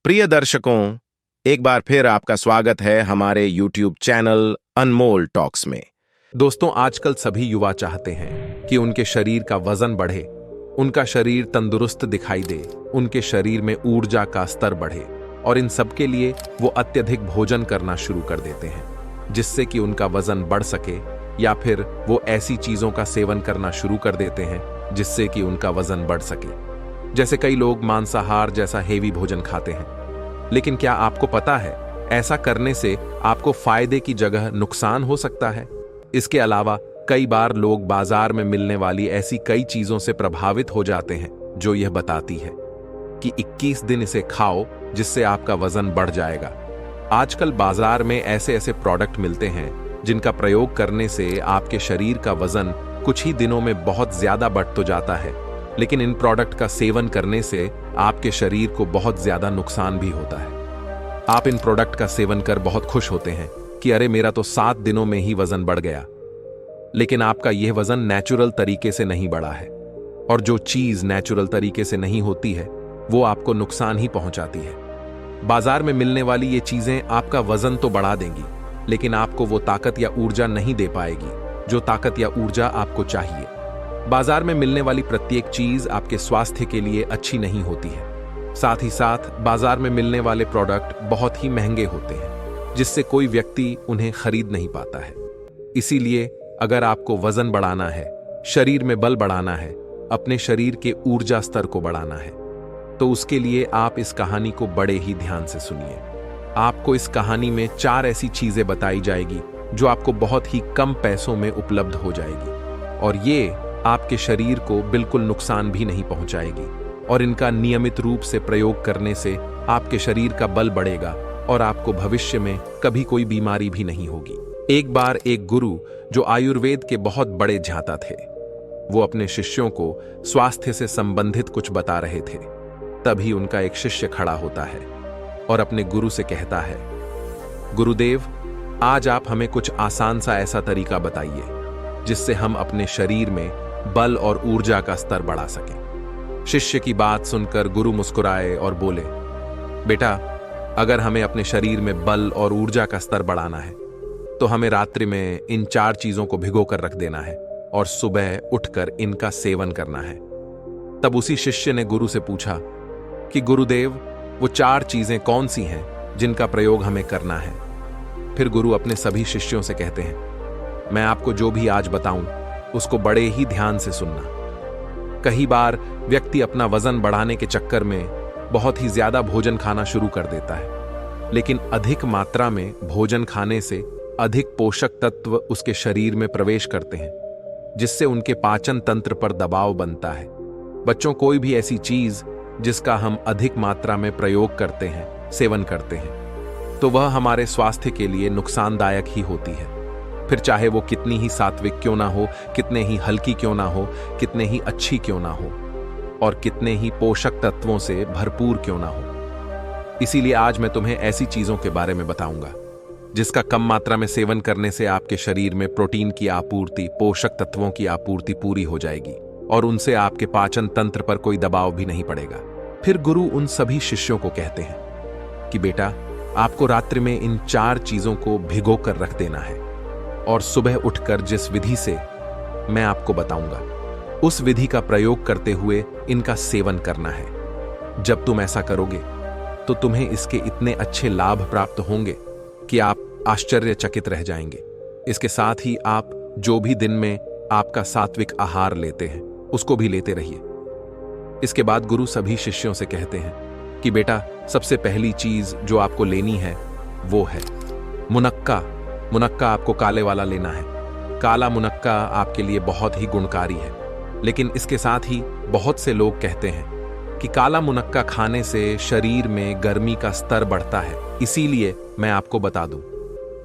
प्रिय दर्शकों, एक बार फिर आपका स्वागत है हमारे YouTube चैनल अनमोल टॉक्स में। दोस्तों, आजकल सभी युवा चाहते हैं कि उनके शरीर का वजन बढ़े, उनका शरीर तंदुरुस्त दिखाई दे, उनके शरीर में ऊर्जा का स्तर बढ़े और इन सब के लिए वो अत्यधिक भोजन करना शुरू कर देते हैं जिससे कि उनका वजन बढ़ सके, या फिर वो ऐसी चीजों का सेवन करना शुरू कर देते हैं जिससे कि उनका वजन बढ़ सके। जैसे कई लोग मांसाहार जैसा हेवी भोजन खाते हैं। लेकिन क्या आपको पता है, ऐसा करने से आपको फायदे की जगह नुकसान हो सकता है। इसके अलावा कई बार लोग बाजार में मिलने वाली ऐसी कई चीजों से प्रभावित हो जाते हैं जो यह बताती है कि 21 दिन इसे खाओ जिससे आपका वजन बढ़ जाएगा। आजकल बाजार में ऐसे ऐसे प्रोडक्ट मिलते हैं जिनका प्रयोग करने से आपके शरीर का वजन कुछ ही दिनों में बहुत ज्यादा बढ़ तो जाता है, लेकिन इन प्रोडक्ट का सेवन करने से आपके शरीर को बहुत ज्यादा नुकसान भी होता है। आप इन प्रोडक्ट का सेवन कर बहुत खुश होते हैं कि अरे मेरा तो 7 दिनों में ही वजन बढ़ गया, लेकिन आपका यह वजन नेचुरल तरीके से नहीं बढ़ा है। और जो चीज नेचुरल तरीके से नहीं होती है वो आपको नुकसान ही पहुंचाती है। बाजार में मिलने वाली ये चीजें आपका वजन तो बढ़ा देंगी, लेकिन आपको वो ताकत या ऊर्जा नहीं दे पाएगी जो ताकत या ऊर्जा आपको चाहिए। बाजार में मिलने वाली प्रत्येक चीज आपके स्वास्थ्य के लिए अच्छी नहीं होती है। साथ ही साथ बाजार में मिलने वाले प्रोडक्ट बहुत ही महंगे होते हैं जिससे कोई व्यक्ति उन्हें खरीद नहीं पाता है। इसीलिए अगर आपको वजन बढ़ाना है, शरीर में बल बढ़ाना है, अपने शरीर के ऊर्जा स्तर को बढ़ाना है, तो उसके लिए आप इस कहानी को बड़े ही ध्यान से सुनिए। आपको इस कहानी में 4 ऐसी चीजें बताई जाएगी जो आपको बहुत ही कम पैसों में उपलब्ध हो जाएगी और ये आपके शरीर को बिल्कुल नुकसान भी नहीं पहुंचाएगी। और इनका नियमित रूप से प्रयोग करने से आपके शरीर का बल बढ़ेगा और आपको भविष्य में कभी कोई बीमारी भी नहीं होगी। एक बार एक गुरु जो आयुर्वेद के बहुत बड़े झांता थे, वो अपने शिष्यों को स्वास्थ्य से संबंधित कुछ बता रहे थे। तभी उनका एक शिष्य खड़ा होता है और अपने गुरु से कहता है, गुरुदेव, आज आप हमें कुछ आसान सा ऐसा तरीका बताइए जिससे हम अपने शरीर में बल और ऊर्जा का स्तर बढ़ा सकें। शिष्य की बात सुनकर गुरु मुस्कुराए और बोले, बेटा, अगर हमें अपने शरीर में बल और ऊर्जा का स्तर बढ़ाना है तो हमें रात्रि में इन 4 चीजों को भिगो कर रख देना है और सुबह उठकर इनका सेवन करना है। तब उसी शिष्य ने गुरु से पूछा कि गुरुदेव, वो 4 चीजें कौन सी हैं जिनका प्रयोग हमें करना है। फिर गुरु अपने सभी शिष्यों से कहते हैं, मैं आपको जो भी आज बताऊं उसको बड़े ही ध्यान से सुनना। कई बार व्यक्ति अपना वजन बढ़ाने के चक्कर में बहुत ही ज्यादा भोजन खाना शुरू कर देता है, लेकिन अधिक मात्रा में भोजन खाने से अधिक पोषक तत्व उसके शरीर में प्रवेश करते हैं जिससे उनके पाचन तंत्र पर दबाव बनता है। बच्चों, कोई भी ऐसी चीज जिसका हम अधिक मात्रा में प्रयोग करते हैं, सेवन करते हैं, तो वह हमारे स्वास्थ्य के लिए नुकसानदायक ही होती है। फिर चाहे वो कितनी ही सात्विक क्यों ना हो, कितने ही हल्की क्यों ना हो, कितने ही अच्छी क्यों ना हो और कितने ही पोषक तत्वों से भरपूर क्यों ना हो। इसीलिए आज मैं तुम्हें ऐसी चीजों के बारे में बताऊंगा जिसका कम मात्रा में सेवन करने से आपके शरीर में प्रोटीन की आपूर्ति, पोषक तत्वों की आपूर्ति पूरी हो जाएगी और उनसे आपके पाचन तंत्र पर कोई दबाव भी नहीं पड़ेगा। फिर गुरु उन सभी शिष्यों को कहते हैं कि बेटा, आपको रात्रि में इन 4 चीजों को भिगो कर रख देना है और सुबह उठकर जिस विधि से मैं आपको बताऊंगा उस विधि का प्रयोग करते हुए इनका सेवन करना है। जब तुम ऐसा करोगे तो तुम्हें इसके इतने अच्छे लाभ प्राप्त होंगे कि आप आश्चर्यचकित रह जाएंगे। इसके साथ ही आप जो भी दिन में आपका सात्विक आहार लेते हैं उसको भी लेते रहिए। इसके बाद गुरु सभी शिष्यों से कहते हैं कि बेटा, सबसे पहली चीज जो आपको लेनी है वो है मुनक्का। मुनक्का आपको काले वाला लेना है। काला मुनक्का आपके लिए बहुत ही गुणकारी है, लेकिन इसके साथ ही बहुत से लोग कहते हैं कि काला मुनक्का खाने से शरीर में गर्मी का स्तर बढ़ता है। इसीलिए मैं आपको बता दूं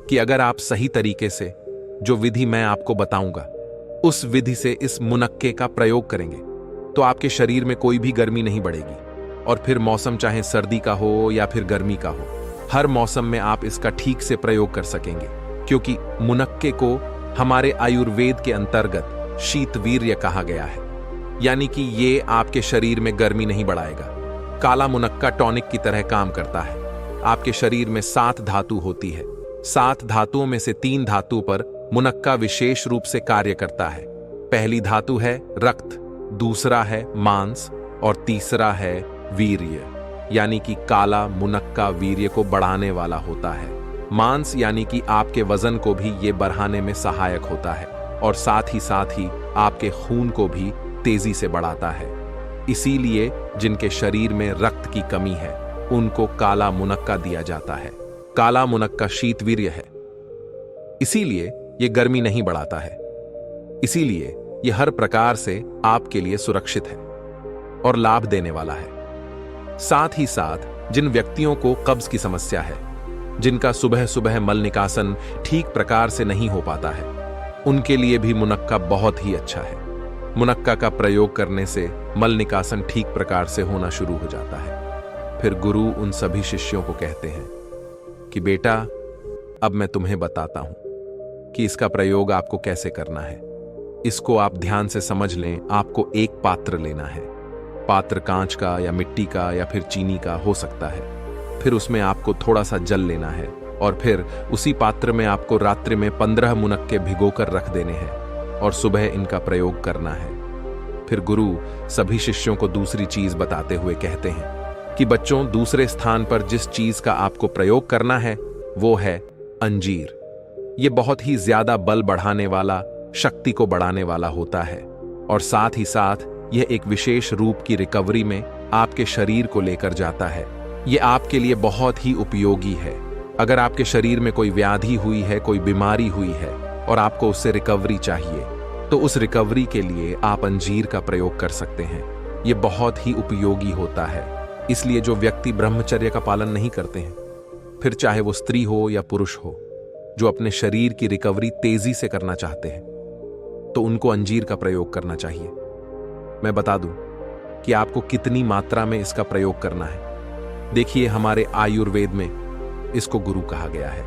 कि अगर आप सही तरीके से जो विधि मैं आपको बताऊंगा उस विधि से इस मुनक्के का प्रयोग करेंगे तो आपके शरीर में कोई भी गर्मी नहीं बढ़ेगी। और फिर मौसम चाहे सर्दी का हो या फिर गर्मी का हो, हर मौसम में आप इसका ठीक से प्रयोग कर सकेंगे, क्योंकि मुनक्के को हमारे आयुर्वेद के अंतर्गत शीतवीर्य कहा गया है, यानी कि ये आपके शरीर में गर्मी नहीं बढ़ाएगा काला मुनक्का टॉनिक की तरह काम करता है। आपके शरीर में 7 धातु होती है। 7 धातुओं में से 3 धातु पर मुनक्का विशेष रूप से कार्य करता है। पहली धातु है रक्त, दूसरा है मांस और तीसरा है वीर्य, यानी कि काला मुनक्का वीर्य को बढ़ाने वाला होता है। मांस यानी कि आपके वजन को भी ये बढ़ाने में सहायक होता है और साथ ही आपके खून को भी तेजी से बढ़ाता है। इसीलिए जिनके शरीर में रक्त की कमी है उनको काला मुनक्का दिया जाता है। काला मुनक्का शीतवीर्य है, इसीलिए ये गर्मी नहीं बढ़ाता है। इसीलिए ये हर प्रकार से आपके लिए सुरक्षित है और लाभ देने वाला है। साथ ही साथ जिन व्यक्तियों को कब्ज की समस्या है, जिनका सुबह सुबह मल निकासन ठीक प्रकार से नहीं हो पाता है, उनके लिए भी मुनक्का बहुत ही अच्छा है। मुनक्का का प्रयोग करने से मल निकासन ठीक प्रकार से होना शुरू हो जाता है। फिर गुरु उन सभी शिष्यों को कहते हैं कि बेटा, अब मैं तुम्हें बताता हूं कि इसका प्रयोग आपको कैसे करना है। इसको आप ध्यान से समझ लें। आपको एक पात्र लेना है। पात्र कांच का या मिट्टी का या फिर चीनी का हो सकता है। फिर उसमें आपको थोड़ा सा जल लेना है और फिर उसी पात्र में आपको रात्रि में 15 मुनक्के भिगोकर रख देने हैं और सुबह इनका प्रयोग करना है। फिर गुरु सभी शिष्यों को दूसरी चीज बताते हुए कहते हैं कि बच्चों, दूसरे स्थान पर जिस चीज का आपको प्रयोग करना है वो है अंजीर। ये बहुत ही ज्यादा बल बढ़ाने वाला, शक्ति को बढ़ाने वाला होता है और साथ ही साथ यह एक विशेष रूप की रिकवरी में आपके शरीर को लेकर जाता है। ये आपके लिए बहुत ही उपयोगी है। अगर आपके शरीर में कोई व्याधि हुई है, कोई बीमारी हुई है और आपको उससे रिकवरी चाहिए, तो उस रिकवरी के लिए आप अंजीर का प्रयोग कर सकते हैं। ये बहुत ही उपयोगी होता है। इसलिए जो व्यक्ति ब्रह्मचर्य का पालन नहीं करते हैं, फिर चाहे वो स्त्री हो या पुरुष हो, जो अपने शरीर की रिकवरी तेजी से करना चाहते हैं, तो उनको अंजीर का प्रयोग करना चाहिए। मैं बता दूं कि आपको कितनी मात्रा में इसका प्रयोग करना है। देखिए, हमारे आयुर्वेद में इसको गुरु कहा गया है,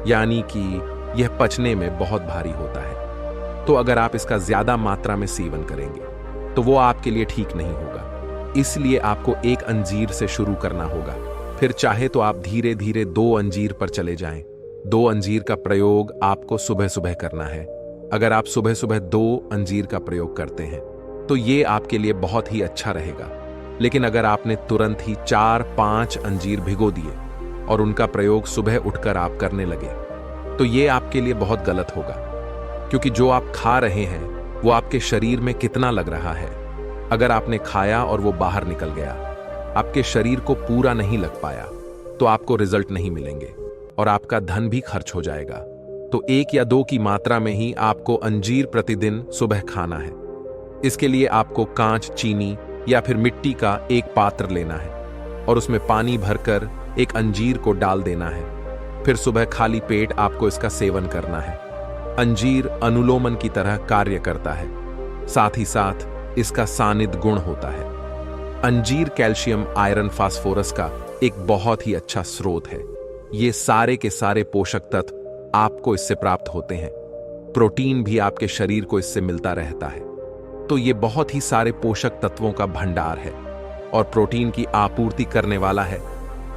यानी कि यह पचने में बहुत भारी होता है। तो अगर आप इसका ज्यादा मात्रा में सेवन करेंगे तो वो आपके लिए ठीक नहीं होगा। इसलिए आपको एक अंजीर से शुरू करना होगा। फिर चाहे तो आप धीरे धीरे 2 अंजीर पर चले जाएं। 2 अंजीर का प्रयोग आपको सुबह सुबह करना है। अगर आप सुबह सुबह 2 अंजीर का प्रयोग करते हैं तो ये आपके लिए बहुत ही अच्छा रहेगा। लेकिन अगर आपने तुरंत ही 4-5 अंजीर भिगो दिए और उनका प्रयोग सुबह उठकर आप करने लगे, तो ये आपके लिए बहुत गलत होगा, क्योंकि जो आप खा रहे हैं वो आपके शरीर में कितना लग रहा है। अगर आपने खाया और वो बाहर निकल गया, आपके शरीर को पूरा नहीं लग पाया, तो आपको रिजल्ट नहीं मिलेंगे और आपका धन भी खर्च हो जाएगा। तो 1 या 2 की मात्रा में ही आपको अंजीर प्रतिदिन सुबह खाना है। इसके लिए आपको कांच, चीनी या फिर मिट्टी का एक पात्र लेना है और उसमें पानी भरकर एक अंजीर को डाल देना है। फिर सुबह खाली पेट आपको इसका सेवन करना है। अंजीर अनुलोमन की तरह कार्य करता है। साथ ही साथ इसका सानिध गुण होता है। अंजीर कैल्शियम, आयरन, फास्फोरस का एक बहुत ही अच्छा स्रोत है। ये सारे के सारे पोषक तत्व आपको इससे प्राप्त होते हैं। प्रोटीन भी आपके शरीर को इससे मिलता रहता है। तो ये बहुत ही सारे पोषक तत्वों का भंडार है और प्रोटीन की आपूर्ति करने वाला है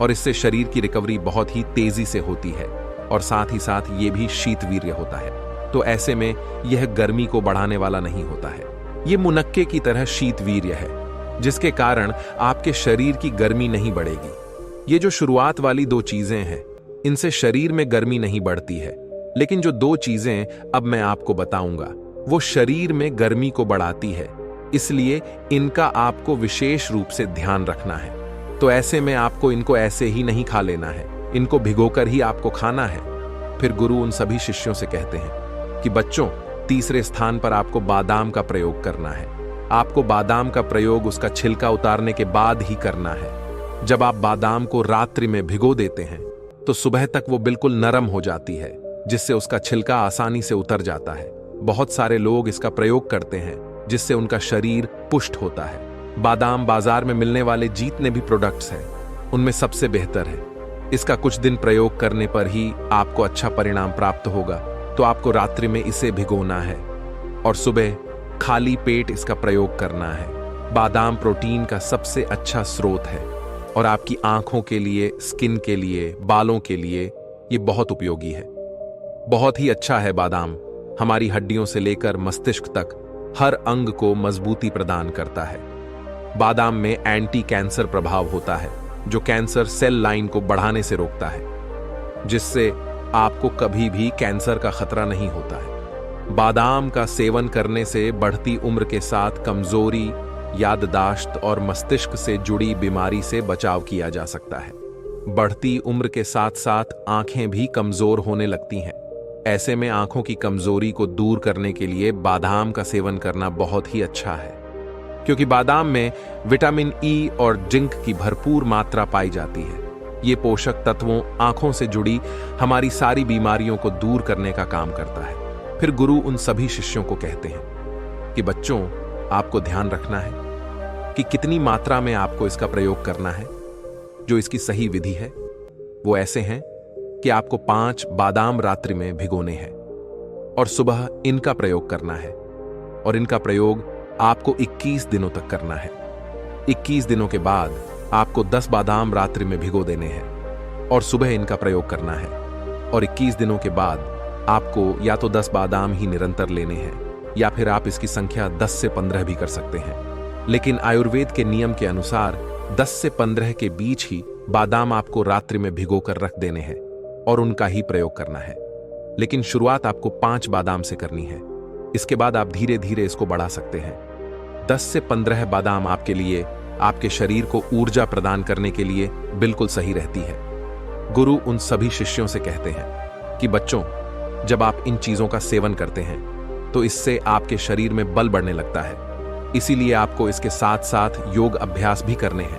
और इससे शरीर की रिकवरी बहुत ही तेजी से होती है और साथ ही साथ ये भी शीतवीर्य होता है। तो ऐसे में यह गर्मी को बढ़ाने वाला नहीं होता है। ये मुनक्के की तरह शीतवीर्य है, जिसके कारण आपके शरीर की गर्मी नहीं बढ़ेगी। ये जो शुरुआत वाली 2 चीजें हैं, इनसे शरीर में गर्मी नहीं बढ़ती है, लेकिन जो 2 चीजें अब मैं आपको बताऊंगा वो शरीर में गर्मी को बढ़ाती है। इसलिए इनका आपको विशेष रूप से ध्यान रखना है। तो ऐसे में आपको इनको ऐसे ही नहीं खा लेना है, इनको भिगोकर ही आपको खाना है। फिर गुरु उन सभी शिष्यों से कहते हैं कि बच्चों, तीसरे स्थान पर आपको बादाम का प्रयोग करना है। आपको बादाम का प्रयोग उसका छिलका उतारने के बाद ही करना है। जब आप बादाम को रात्रि में भिगो देते हैं तो सुबह तक वो बिल्कुल नरम हो जाती है, जिससे उसका छिलका आसानी से उतर जाता है। बहुत सारे लोग इसका प्रयोग करते हैं, जिससे उनका शरीर पुष्ट होता है। बादाम बाजार में मिलने वाले जितने भी प्रोडक्ट्स हैं, उनमें सबसे बेहतर है। इसका कुछ दिन प्रयोग करने पर ही आपको अच्छा परिणाम प्राप्त होगा। तो आपको रात्रि में इसे भिगोना है और सुबह खाली पेट इसका प्रयोग करना है। बादाम प्रोटीन का सबसे अच्छा स्रोत है और आपकी आंखों के लिए, स्किन के लिए, बालों के लिए ये बहुत उपयोगी है। बहुत ही अच्छा है बादाम। हमारी हड्डियों से लेकर मस्तिष्क तक हर अंग को मजबूती प्रदान करता है। बादाम में एंटी कैंसर प्रभाव होता है जो कैंसर सेल लाइन को बढ़ाने से रोकता है, जिससे आपको कभी भी कैंसर का खतरा नहीं होता है। बादाम का सेवन करने से बढ़ती उम्र के साथ कमजोरी, याददाश्त और मस्तिष्क से जुड़ी बीमारी से बचाव किया जा सकता है। बढ़ती उम्र के साथ साथ आंखें भी कमजोर होने लगती हैं। ऐसे में आंखों की कमजोरी को दूर करने के लिए बादाम का सेवन करना बहुत ही अच्छा है, क्योंकि बादाम में विटामिन ई और जिंक की भरपूर मात्रा पाई जाती है। ये पोषक तत्वों आंखों से जुड़ी हमारी सारी बीमारियों को दूर करने का काम करता है। फिर गुरु उन सभी शिष्यों को कहते हैं कि बच्चों, आपको ध्यान रखना है कि कितनी मात्रा में आपको इसका प्रयोग करना है। जो इसकी सही विधि है वो ऐसे हैं कि आपको 5 बादाम रात्रि में भिगोने हैं और सुबह इनका प्रयोग करना है, और इनका प्रयोग आपको 21 दिनों तक करना है। 21 दिनों के बाद आपको 10 बादाम रात्रि में भिगो देने हैं और सुबह इनका प्रयोग करना है, और 21 दिनों के बाद आपको या तो 10 बादाम ही निरंतर लेने हैं या फिर आप इसकी संख्या 10 से 15 भी कर सकते हैं। लेकिन आयुर्वेद के नियम के अनुसार 10 से 15 के बीच ही बादाम आपको रात्रि में भिगोकर रख देने हैं और उनका ही प्रयोग करना है। लेकिन शुरुआत आपको 5 बादाम से करनी है। इसके बाद आप धीरे धीरे इसको बढ़ा सकते हैं। 10 से 15 बादाम आपके लिए, आपके शरीर को ऊर्जा प्रदान करने के लिए बिल्कुल सही रहती है। गुरु उन सभी शिष्यों से कहते हैं कि बच्चों, जब आप इन चीजों का सेवन करते हैं तो इससे आपके शरीर में बल बढ़ने लगता है। इसीलिए आपको इसके साथ साथ योग अभ्यास भी करने हैं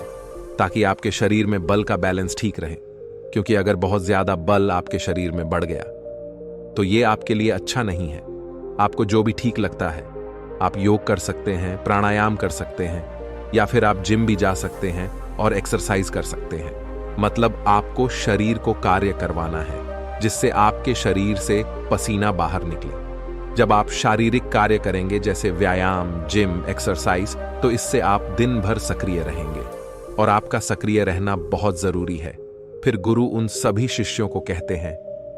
ताकि आपके शरीर में बल का बैलेंस ठीक रहे, क्योंकि अगर बहुत ज्यादा बल आपके शरीर में बढ़ गया तो ये आपके लिए अच्छा नहीं है। आपको जो भी ठीक लगता है, आप योग कर सकते हैं, प्राणायाम कर सकते हैं, या फिर आप जिम भी जा सकते हैं और एक्सरसाइज कर सकते हैं। मतलब आपको शरीर को कार्य करवाना है जिससे आपके शरीर से पसीना बाहर निकले। जब आप शारीरिक कार्य करेंगे जैसे व्यायाम, जिम, एक्सरसाइज, तो इससे आप दिन भर सक्रिय रहेंगे, और आपका सक्रिय रहना बहुत जरूरी है। फिर गुरु उन सभी शिष्यों को कहते हैं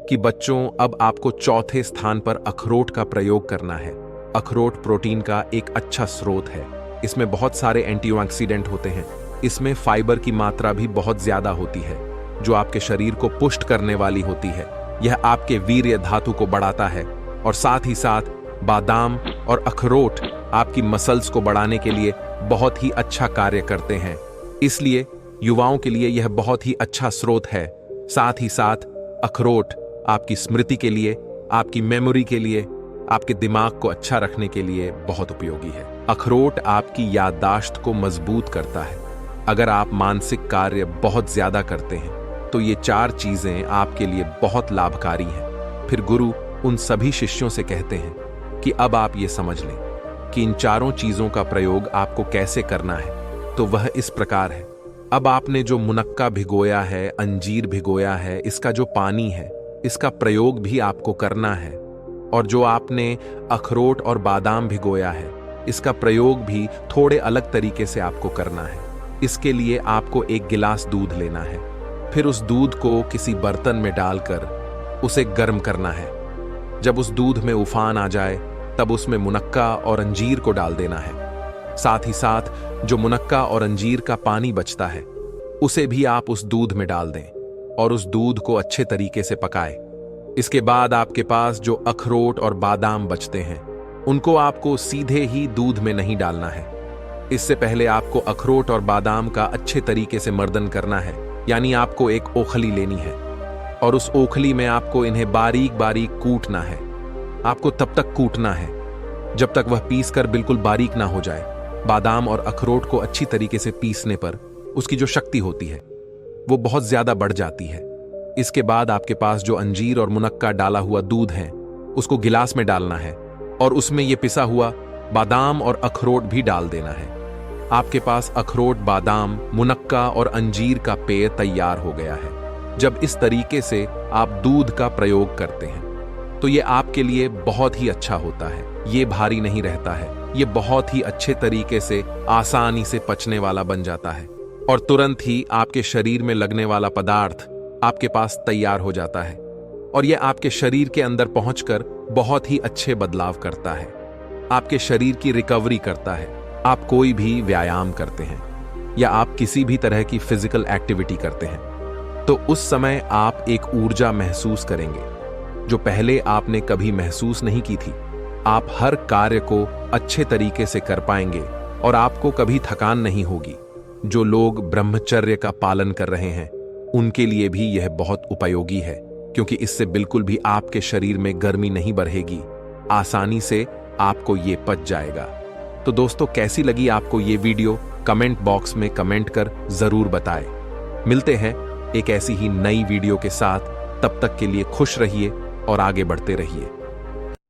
कि बच्चों, अब आपको चौथे स्थान पर अखरोट का प्रयोग करना है। अखरोट प्रोटीन का एक अच्छा स्रोत है। इसमें बहुत सारे एंटीऑक्सीडेंट होते हैं। इसमें फाइबर की मात्रा भी बहुत ज्यादा होती है जो आपके शरीर को पुष्ट करने वाली होती है। यह आपके वीर्य धातु को बढ़ाता है, और साथ ही साथ बादाम और अखरोट आपकी मसल्स को बढ़ाने के लिए बहुत ही अच्छा कार्य करते हैं। इसलिए युवाओं के लिए यह बहुत ही अच्छा स्रोत है। साथ ही साथ अखरोट आपकी स्मृति के लिए, आपकी मेमोरी के लिए, आपके दिमाग को अच्छा रखने के लिए बहुत उपयोगी है। अखरोट आपकी याददाश्त को मजबूत करता है। अगर आप मानसिक कार्य बहुत ज्यादा करते हैं तो ये 4 चीजें आपके लिए बहुत लाभकारी हैं। फिर गुरु उन सभी शिष्यों से कहते हैं कि अब आप ये समझ लें कि इन 4 चीजों का प्रयोग आपको कैसे करना है। तो वह इस प्रकार है। अब आपने जो मुनक्का भिगोया है, अंजीर भिगोया है, इसका जो पानी है, इसका प्रयोग भी आपको करना है। और जो आपने अखरोट और बादाम भिगोया है, इसका प्रयोग भी थोड़े अलग तरीके से आपको करना है। इसके लिए आपको 1 गिलास दूध लेना है। फिर उस दूध को किसी बर्तन में डालकर उसे गर्म करना है। जब उस दूध में उफान आ जाए तब उसमें मुनक्का और अंजीर को डाल देना है। साथ ही साथ जो मुनक्का और अंजीर का पानी बचता है उसे भी आप उस दूध में डाल दें और उस दूध को अच्छे तरीके से पकाएं। इसके बाद आपके पास जो अखरोट और बादाम बचते हैं उनको आपको सीधे ही दूध में नहीं डालना है। इससे पहले आपको अखरोट और बादाम का अच्छे तरीके से मर्दन करना है। यानी आपको एक ओखली लेनी है और उस ओखली में आपको इन्हें बारीक बारीक कूटना है। आपको तब तक कूटना है जब तक वह पीस कर बिल्कुल बारीक ना हो जाए। बादाम और अखरोट को अच्छी तरीके से पीसने पर उसकी जो शक्ति होती है वो बहुत ज्यादा बढ़ जाती है। इसके बाद आपके पास जो अंजीर और मुनक्का डाला हुआ दूध है उसको गिलास में डालना है और उसमें ये पिसा हुआ बादाम और अखरोट भी डाल देना है। आपके पास अखरोट, बादाम, मुनक्का और अंजीर का पेय तैयार हो गया है। जब इस तरीके से आप दूध का प्रयोग करते हैं तो ये आपके लिए बहुत ही अच्छा होता है। ये भारी नहीं रहता है ये बहुत ही अच्छे तरीके से आसानी से पचने वाला बन जाता है और तुरंत ही आपके शरीर में लगने वाला पदार्थ आपके पास तैयार हो जाता है और यह आपके शरीर के अंदर पहुंचकर बहुत ही अच्छे बदलाव करता है। आपके शरीर की रिकवरी करता है। आप कोई भी व्यायाम करते हैं या आप किसी भी तरह की फिजिकल एक्टिविटी करते हैं तो उस समय आप एक ऊर्जा महसूस करेंगे जो पहले आपने कभी महसूस नहीं की थी। आप हर कार्य को अच्छे तरीके से कर पाएंगे और आपको कभी थकान नहीं होगी। जो लोग ब्रह्मचर्य का पालन कर रहे हैं उनके लिए भी यह बहुत उपयोगी है क्योंकि इससे बिल्कुल भी आपके शरीर में गर्मी नहीं बढ़ेगी। आसानी से आपको ये पच जाएगा। तो दोस्तों, कैसी लगी आपको ये वीडियो कमेंट बॉक्स में कमेंट कर जरूर बताएं। मिलते हैं एक ऐसी ही नई वीडियो के साथ। तब तक के लिए खुश रहिए और आगे बढ़ते रहिए।